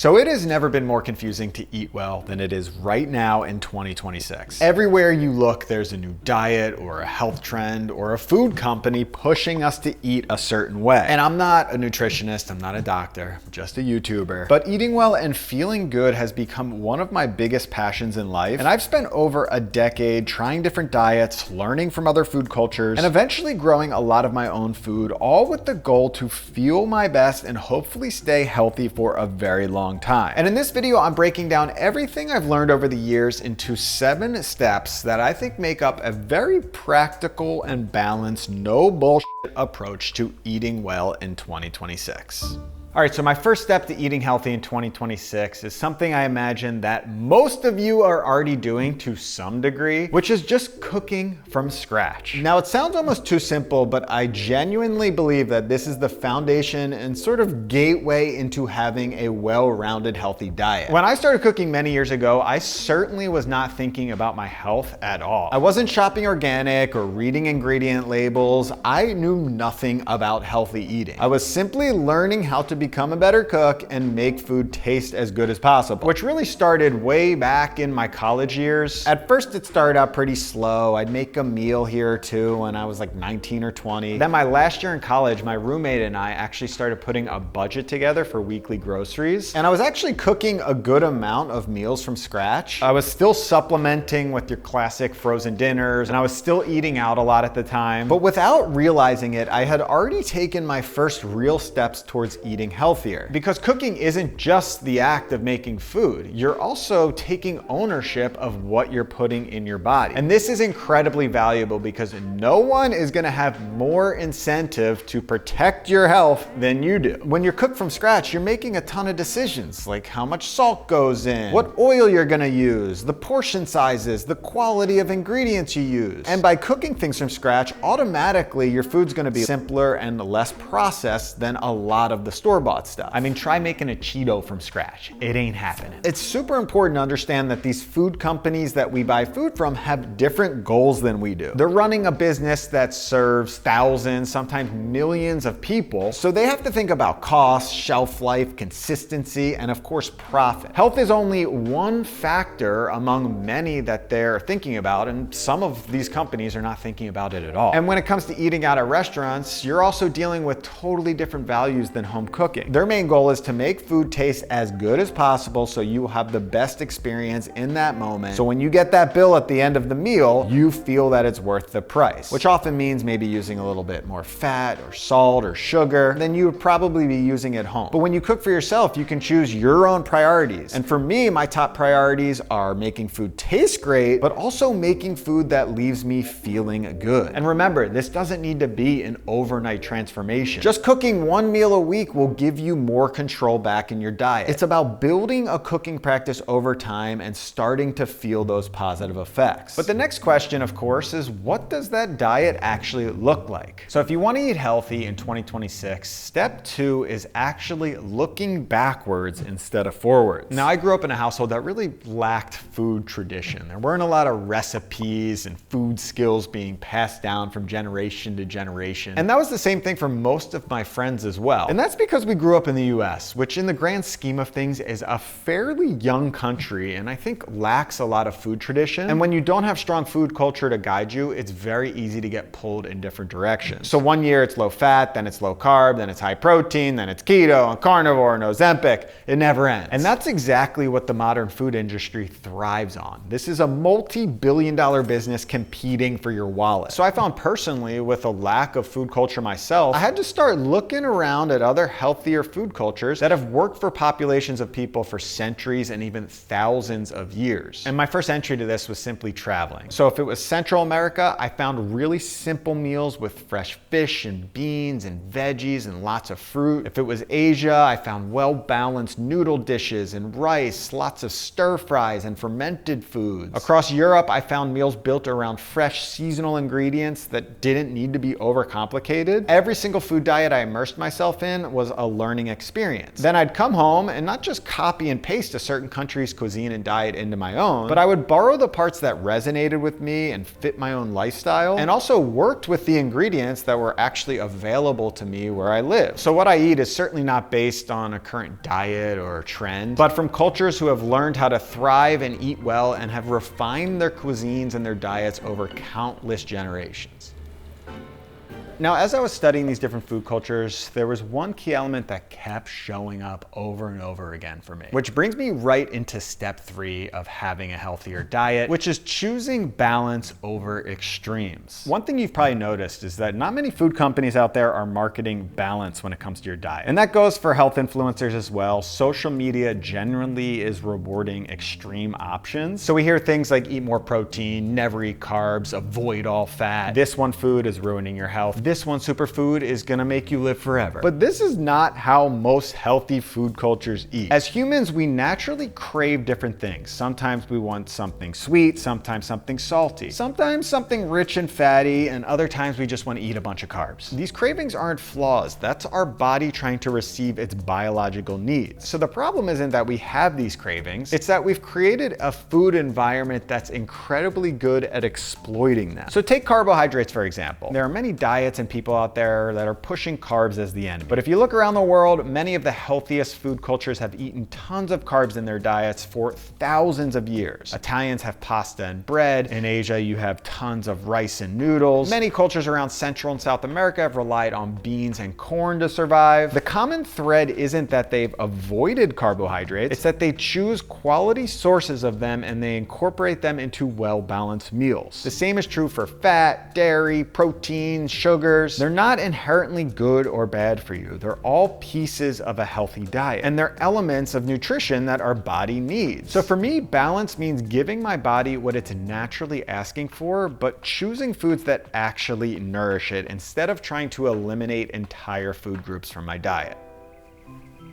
So it has never been more confusing to eat well than it is right now in 2026. Everywhere you look, there's a new diet or a health trend or a food company pushing us to eat a certain way. And I'm not a nutritionist, I'm not a doctor, I'm just a YouTuber. But eating well and feeling good has become one of my biggest passions in life. And I've spent over a decade trying different diets, learning from other food cultures, and eventually growing a lot of my own food, all with the goal to feel my best and hopefully stay healthy for a very long time. And in this video, I'm breaking down everything I've learned over the years into 7 steps that I think make up a very practical and balanced, no bullshit approach to eating well in 2026. All right, so my first step to eating healthy in 2026 is something I imagine that most of you are already doing to some degree, which is just cooking from scratch. Now, it sounds almost too simple, but I genuinely believe that this is the foundation and sort of gateway into having a well-rounded, healthy diet. When I started cooking many years ago, I certainly was not thinking about my health at all. I wasn't shopping organic or reading ingredient labels. I knew nothing about healthy eating. I was simply learning how to become a better cook and make food taste as good as possible, which really started way back in my college years. At first, it started out pretty slow. I'd make a meal here or two when I was like 19 or 20. Then my last year in college, my roommate and I actually started putting a budget together for weekly groceries. And I was actually cooking a good amount of meals from scratch. I was still supplementing with your classic frozen dinners, and I was still eating out a lot at the time. But without realizing it, I had already taken my first real steps towards eating healthier. Because cooking isn't just the act of making food, you're also taking ownership of what you're putting in your body. And this is incredibly valuable because no one is gonna have more incentive to protect your health than you do. When you're cooked from scratch, you're making a ton of decisions, like how much salt goes in, what oil you're gonna use, the portion sizes, the quality of ingredients you use. And by cooking things from scratch, automatically your food's gonna be simpler and less processed than a lot of the store-bought stuff. I mean, try making a Cheeto from scratch. It ain't happening. It's super important to understand that these food companies that we buy food from have different goals than we do. They're running a business that serves thousands, sometimes millions of people, so they have to think about cost, shelf life, consistency, and of course, profit. Health is only one factor among many that they're thinking about, and some of these companies are not thinking about it at all. And when it comes to eating out at restaurants, you're also dealing with totally different values than home cooking. Their main goal is to make food taste as good as possible so you will have the best experience in that moment. So when you get that bill at the end of the meal, you feel that it's worth the price, which often means maybe using a little bit more fat or salt or sugar than you would probably be using at home. But when you cook for yourself, you can choose your own priorities. And for me, my top priorities are making food taste great, but also making food that leaves me feeling good. And remember, this doesn't need to be an overnight transformation. Just cooking one meal a week will give you more control back in your diet. It's about building a cooking practice over time and starting to feel those positive effects. But the next question, of course, is what does that diet actually look like? So if you want to eat healthy in 2026, step 2 is actually looking backwards instead of forwards. Now, I grew up in a household that really lacked food tradition. There weren't a lot of recipes and food skills being passed down from generation to generation. And that was the same thing for most of my friends as well. And that's because we grew up in the US, which in the grand scheme of things is a fairly young country and I think lacks a lot of food tradition. And when you don't have strong food culture to guide you, it's very easy to get pulled in different directions. So one year it's low fat, then it's low carb, then it's high protein, then it's keto and carnivore and Ozempic. It never ends. And that's exactly what the modern food industry thrives on. This is a multi-billion-dollar business competing for your wallet. So I found personally, with a lack of food culture myself, I had to start looking around at other healthier food cultures that have worked for populations of people for centuries and even thousands of years. And my first entry to this was simply traveling. So if it was Central America, I found really simple meals with fresh fish and beans and veggies and lots of fruit. If it was Asia, I found well-balanced noodle dishes and rice, lots of stir fries and fermented foods. Across Europe, I found meals built around fresh seasonal ingredients that didn't need to be overcomplicated. Every single food diet I immersed myself in was a a learning experience. Then I'd come home and not just copy and paste a certain country's cuisine and diet into my own, but I would borrow the parts that resonated with me and fit my own lifestyle, and also worked with the ingredients that were actually available to me where I live. So what I eat is certainly not based on a current diet or trend, but from cultures who have learned how to thrive and eat well and have refined their cuisines and their diets over countless generations. Now, as I was studying these different food cultures, there was one key element that kept showing up over and over again for me, which brings me right into step 3 of having a healthier diet, which is choosing balance over extremes. One thing you've probably noticed is that not many food companies out there are marketing balance when it comes to your diet. And that goes for health influencers as well. Social media generally is rewarding extreme options. So we hear things like eat more protein, never eat carbs, avoid all fat. This one food is ruining your health. This one superfood is gonna make you live forever. But this is not how most healthy food cultures eat. As humans, we naturally crave different things. Sometimes we want something sweet, sometimes something salty, sometimes something rich and fatty, and other times we just want to eat a bunch of carbs. These cravings aren't flaws. That's our body trying to receive its biological needs. So the problem isn't that we have these cravings, it's that we've created a food environment that's incredibly good at exploiting them. So take carbohydrates, for example. There are many diets and people out there that are pushing carbs as the enemy. But if you look around the world, many of the healthiest food cultures have eaten tons of carbs in their diets for thousands of years. Italians have pasta and bread. In Asia, you have tons of rice and noodles. Many cultures around Central and South America have relied on beans and corn to survive. The common thread isn't that they've avoided carbohydrates, it's that they choose quality sources of them and they incorporate them into well-balanced meals. The same is true for fat, dairy, protein, sugar. They're not inherently good or bad for you. They're all pieces of a healthy diet, and they're elements of nutrition that our body needs. So for me, balance means giving my body what it's naturally asking for, but choosing foods that actually nourish it instead of trying to eliminate entire food groups from my diet.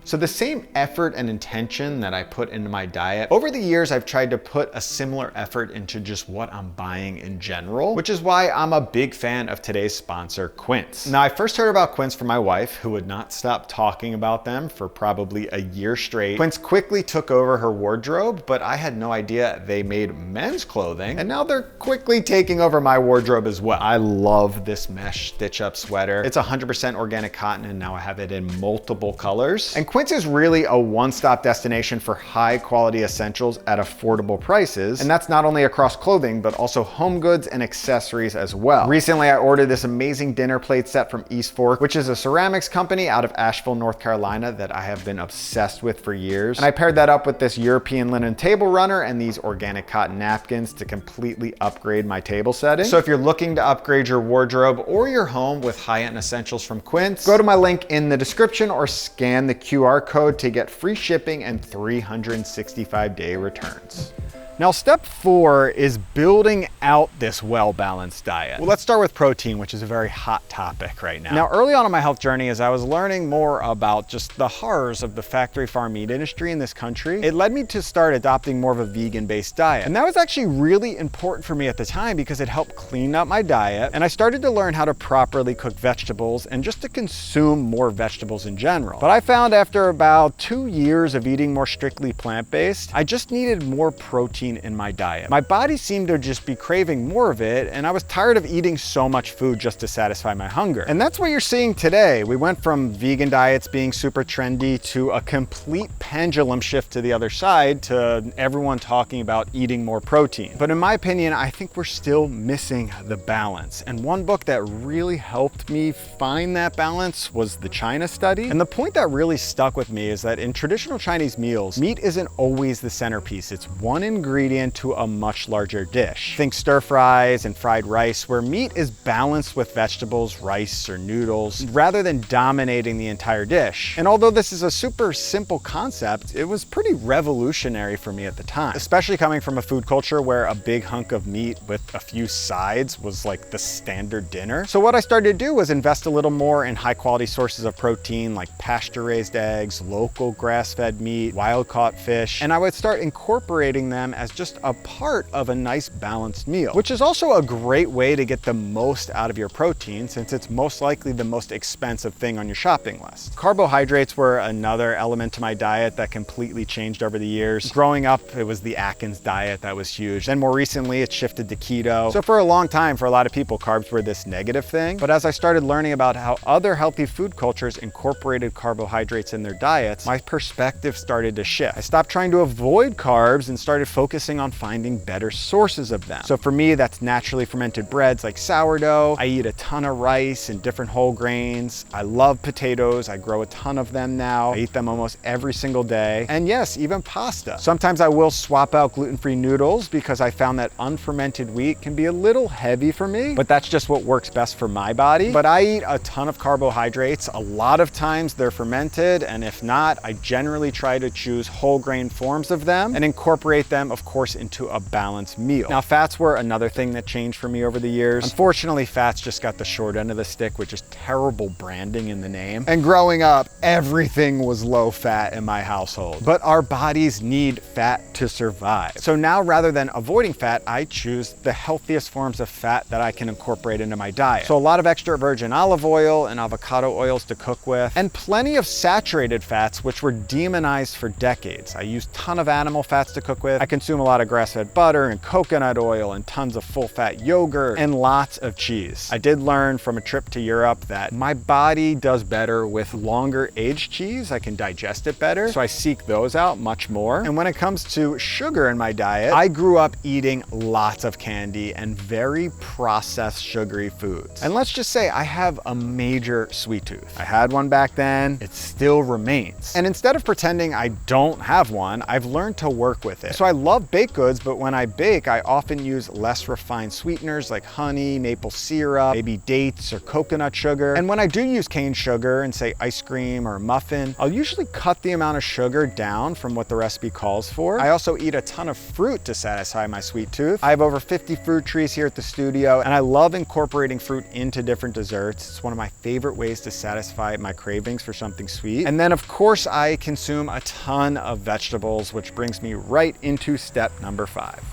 So the same effort and intention that I put into my diet, over the years I've tried to put a similar effort into just what I'm buying in general, which is why I'm a big fan of today's sponsor, Quince. Now, I first heard about Quince from my wife, who would not stop talking about them for probably a year straight. Quince quickly took over her wardrobe, but I had no idea they made men's clothing, and now they're quickly taking over my wardrobe as well. I love this mesh stitch-up sweater. It's 100% organic cotton, and now I have it in multiple colors. And Quince is really a one-stop destination for high-quality essentials at affordable prices, and that's not only across clothing, but also home goods and accessories as well. Recently, I ordered this amazing dinner plate set from East Fork, which is a ceramics company out of Asheville, North Carolina that I have been obsessed with for years. And I paired that up with this European linen table runner and these organic cotton napkins to completely upgrade my table setting. So if you're looking to upgrade your wardrobe or your home with high-end essentials from Quince, go to my link in the description or scan the QR code to get free shipping and 365-day returns. Now, step 4 is building out this well-balanced diet. Well, let's start with protein, which is a very hot topic right now. Now, early on in my health journey, as I was learning more about just the horrors of the factory farm meat industry in this country, it led me to start adopting more of a vegan-based diet. And that was actually really important for me at the time because it helped clean up my diet, and I started to learn how to properly cook vegetables and just to consume more vegetables in general. But I found after about 2 years of eating more strictly plant-based, I just needed more protein in my diet. My body seemed to just be craving more of it, and I was tired of eating so much food just to satisfy my hunger. And that's what you're seeing today. We went from vegan diets being super trendy to a complete pendulum shift to the other side, to everyone talking about eating more protein. But in my opinion, I think we're still missing the balance. And one book that really helped me find that balance was the China study. And the point that really stuck with me is that in traditional Chinese meals, meat isn't always the centerpiece. It's one ingredient to a much larger dish. Think stir fries and fried rice, where meat is balanced with vegetables, rice, or noodles, rather than dominating the entire dish. And although this is a super simple concept, it was pretty revolutionary for me at the time, especially coming from a food culture where a big hunk of meat with a few sides was like the standard dinner. So what I started to do was invest a little more in high quality sources of protein like pasture-raised eggs, local grass-fed meat, wild-caught fish, and I would start incorporating them as just a part of a nice balanced meal, which is also a great way to get the most out of your protein since it's most likely the most expensive thing on your shopping list. Carbohydrates were another element to my diet that completely changed over the years. Growing up, it was the Atkins diet that was huge. Then more recently, it shifted to keto. So for a long time, for a lot of people, carbs were this negative thing. But as I started learning about how other healthy food cultures incorporated carbohydrates in their diets, my perspective started to shift. I stopped trying to avoid carbs and started focusing on finding better sources of them. So for me, that's naturally fermented breads like sourdough. I eat a ton of rice and different whole grains. I love potatoes. I grow a ton of them now. I eat them almost every single day. And yes, even pasta. Sometimes I will swap out gluten-free noodles because I found that unfermented wheat can be a little heavy for me, but that's just what works best for my body. But I eat a ton of carbohydrates. A lot of times they're fermented, and if not, I generally try to choose whole grain forms of them and incorporate them, of course, into a balanced meal. Now, fats were another thing that changed for me over the years. Unfortunately, fats just got the short end of the stick, which is terrible branding in the name. And growing up, everything was low fat in my household. But our bodies need fat to survive. So now, rather than avoiding fat, I choose the healthiest forms of fat that I can incorporate into my diet. So a lot of extra virgin olive oil and avocado oils to cook with, and plenty of saturated fats, which were demonized for decades. I use a ton of animal fats to cook with. I consume a lot of grass-fed butter and coconut oil and tons of full-fat yogurt and lots of cheese. I did learn from a trip to Europe that my body does better with longer aged cheese. I can digest it better, so I seek those out much more. And when it comes to sugar in my diet, I grew up eating lots of candy and very processed sugary foods. And let's just say I have a major sweet tooth. I had one back then, it still remains. And instead of pretending I don't have one, I've learned to work with it. So I love baked goods, but when I bake, I often use less refined sweeteners like honey, maple syrup, maybe dates or coconut sugar. And when I do use cane sugar in, say, ice cream or a muffin, I'll usually cut the amount of sugar down from what the recipe calls for. I also eat a ton of fruit to satisfy my sweet tooth. I have over 50 fruit trees here at the studio, and I love incorporating fruit into different desserts. It's one of my favorite ways to satisfy my cravings for something sweet. And then, of course, I consume a ton of vegetables, which brings me right into step number 5.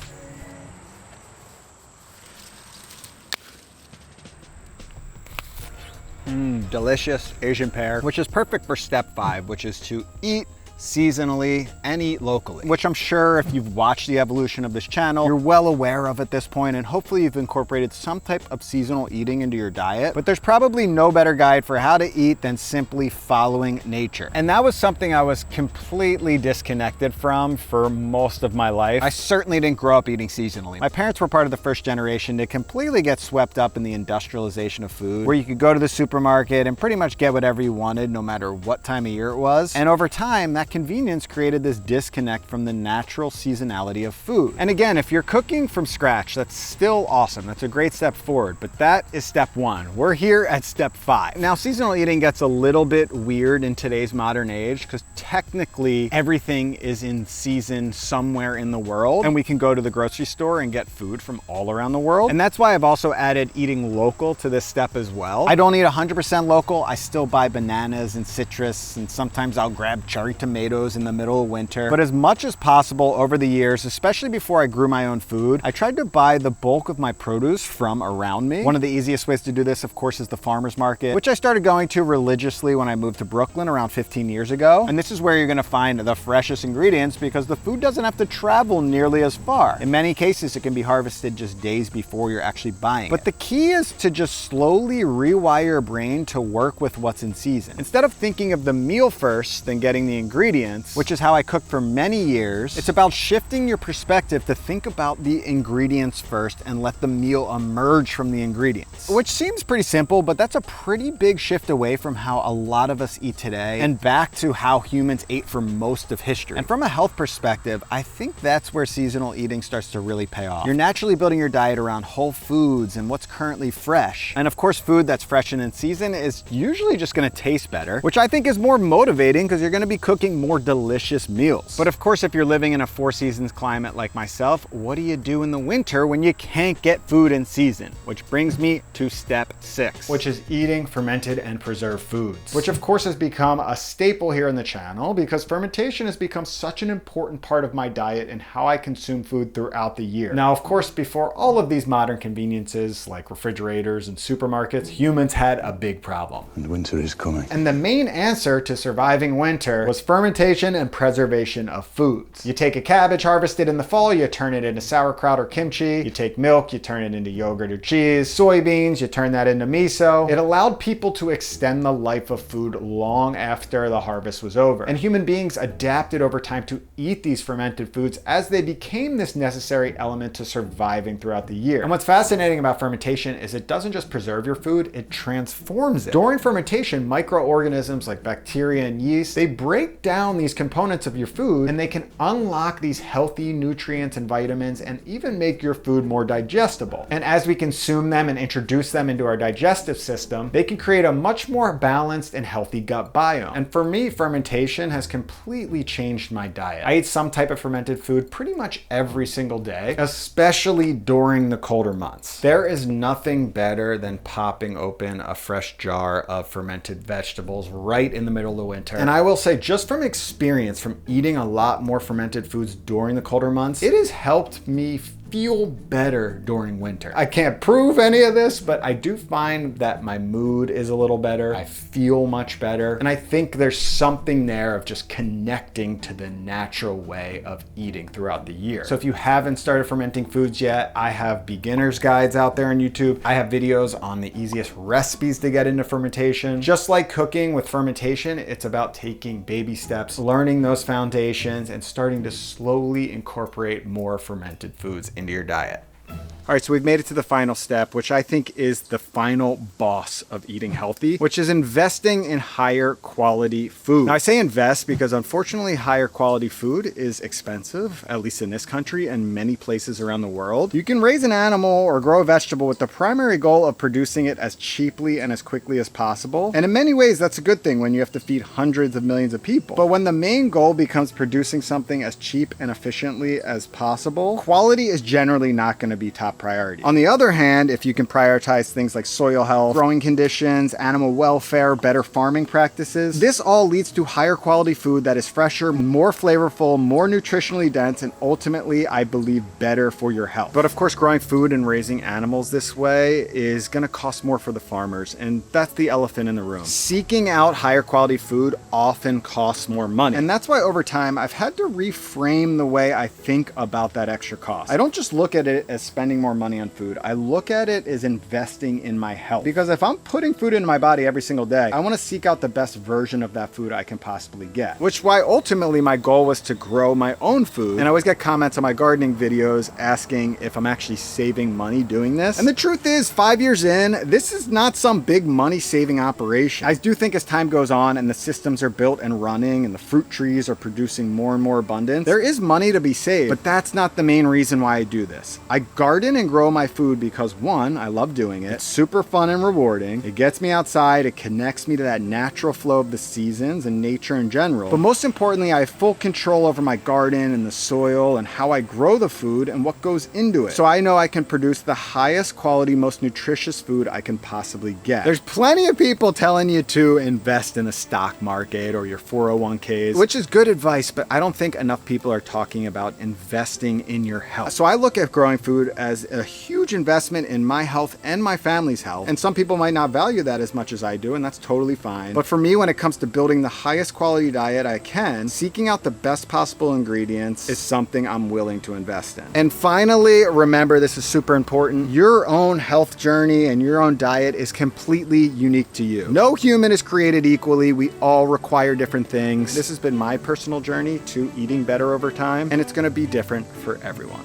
Delicious Asian pear, which is perfect for step 5, which is to eat seasonally and eat locally, which I'm sure if you've watched the evolution of this channel, you're well aware of at this point, and hopefully you've incorporated some type of seasonal eating into your diet. But there's probably no better guide for how to eat than simply following nature. And that was something I was completely disconnected from for most of my life. I certainly didn't grow up eating seasonally. My parents were part of the first generation to completely get swept up in the industrialization of food, where you could go to the supermarket and pretty much get whatever you wanted, no matter what time of year it was. And over time, that convenience created this disconnect from the natural seasonality of food. And again, if you're cooking from scratch, that's still awesome. That's a great step forward, but that is step 1. We're here at step 5. Now, seasonal eating gets a little bit weird in today's modern age because technically everything is in season somewhere in the world, and we can go to the grocery store and get food from all around the world. And that's why I've also added eating local to this step as well. I don't eat 100% local. I still buy bananas and citrus, and sometimes I'll grab cherry tomatoes in the middle of winter. But as much as possible over the years, especially before I grew my own food, I tried to buy the bulk of my produce from around me. One of the easiest ways to do this, of course, is the farmer's market, which I started going to religiously when I moved to Brooklyn around 15 years ago. And this is where you're gonna find the freshest ingredients because the food doesn't have to travel nearly as far. In many cases, it can be harvested just days before you're actually buying it. The key is to just slowly rewire your brain to work with what's in season. Instead of thinking of the meal first, then getting the ingredients, which is how I cooked for many years, it's about shifting your perspective to think about the ingredients first and let the meal emerge from the ingredients. Which seems pretty simple, but that's a pretty big shift away from how a lot of us eat today and back to how humans ate for most of history. And from a health perspective, I think that's where seasonal eating starts to really pay off. You're naturally building your diet around whole foods and what's currently fresh. And of course, food that's fresh and in season is usually just gonna taste better, which I think is more motivating because you're gonna be cooking making more delicious meals. But of course, if you're living in a 4 seasons climate like myself, what do you do in the winter when you can't get food in season? Which brings me to step 6, which is eating fermented and preserved foods, which of course has become a staple here on the channel because fermentation has become such an important part of my diet and how I consume food throughout the year. Now, of course, before all of these modern conveniences like refrigerators and supermarkets, humans had a big problem. And winter is coming. And the main answer to surviving winter was fermentation and preservation of foods. You take a cabbage harvested in the fall, you turn it into sauerkraut or kimchi. You take milk, you turn it into yogurt or cheese. Soybeans, you turn that into miso. It allowed people to extend the life of food long after the harvest was over. And human beings adapted over time to eat these fermented foods as they became this necessary element to surviving throughout the year. And what's fascinating about fermentation is it doesn't just preserve your food, it transforms it. During fermentation, microorganisms like bacteria and yeast, they break down these components of your food and they can unlock these healthy nutrients and vitamins and even make your food more digestible. And as we consume them and introduce them into our digestive system, they can create a much more balanced and healthy gut biome. And for me, fermentation has completely changed my diet. I eat some type of fermented food pretty much every single day, especially during the colder months. There is nothing better than popping open a fresh jar of fermented vegetables right in the middle of the winter. And I will say, just from experience, from eating a lot more fermented foods during the colder months, it has helped me feel better during winter. I can't prove any of this, but I do find that my mood is a little better. I feel much better. And I think there's something there of just connecting to the natural way of eating throughout the year. So if you haven't started fermenting foods yet, I have beginner's guides out there on YouTube. I have videos on the easiest recipes to get into fermentation. Just like cooking with fermentation, it's about taking baby steps, learning those foundations, and starting to slowly incorporate more fermented foods into your diet. All right, so we've made it to the final step, which I think is the final boss of eating healthy, which is investing in higher quality food. Now I say invest because unfortunately higher quality food is expensive, at least in this country and many places around the world. You can raise an animal or grow a vegetable with the primary goal of producing it as cheaply and as quickly as possible. And in many ways, that's a good thing when you have to feed hundreds of millions of people. But when the main goal becomes producing something as cheap and efficiently as possible, quality is generally not going to be top priority. On the other hand, if you can prioritize things like soil health, growing conditions, animal welfare, better farming practices, this all leads to higher quality food that is fresher, more flavorful, more nutritionally dense, and ultimately, I believe, better for your health. But of course, growing food and raising animals this way is gonna cost more for the farmers, and that's the elephant in the room. Seeking out higher quality food often costs more money. And that's why over time, I've had to reframe the way I think about that extra cost. I don't just look at it as spending more money on food. I look at it as investing in my health. Because if I'm putting food into my body every single day, I want to seek out the best version of that food I can possibly get. Which why ultimately my goal was to grow my own food. And I always get comments on my gardening videos asking if I'm actually saving money doing this. And the truth is, 5 years in, this is not some big money saving operation. I do think as time goes on and the systems are built and running and the fruit trees are producing more and more abundance, there is money to be saved, but that's not the main reason why I do this. I garden and grow my food because one, I love doing it. It's super fun and rewarding. It gets me outside. It connects me to that natural flow of the seasons and nature in general. But most importantly, I have full control over my garden and the soil and how I grow the food and what goes into it. So I know I can produce the highest quality, most nutritious food I can possibly get. There's plenty of people telling you to invest in the stock market or your 401ks, which is good advice, but I don't think enough people are talking about investing in your health. So I look at growing food as a huge investment in my health and my family's health. And some people might not value that as much as I do, and that's totally fine. But for me, when it comes to building the highest quality diet I can, seeking out the best possible ingredients is something I'm willing to invest in. And finally, remember, this is super important. Your own health journey and your own diet is completely unique to you. No human is created equally. We all require different things. This has been my personal journey to eating better over time, and it's going to be different for everyone.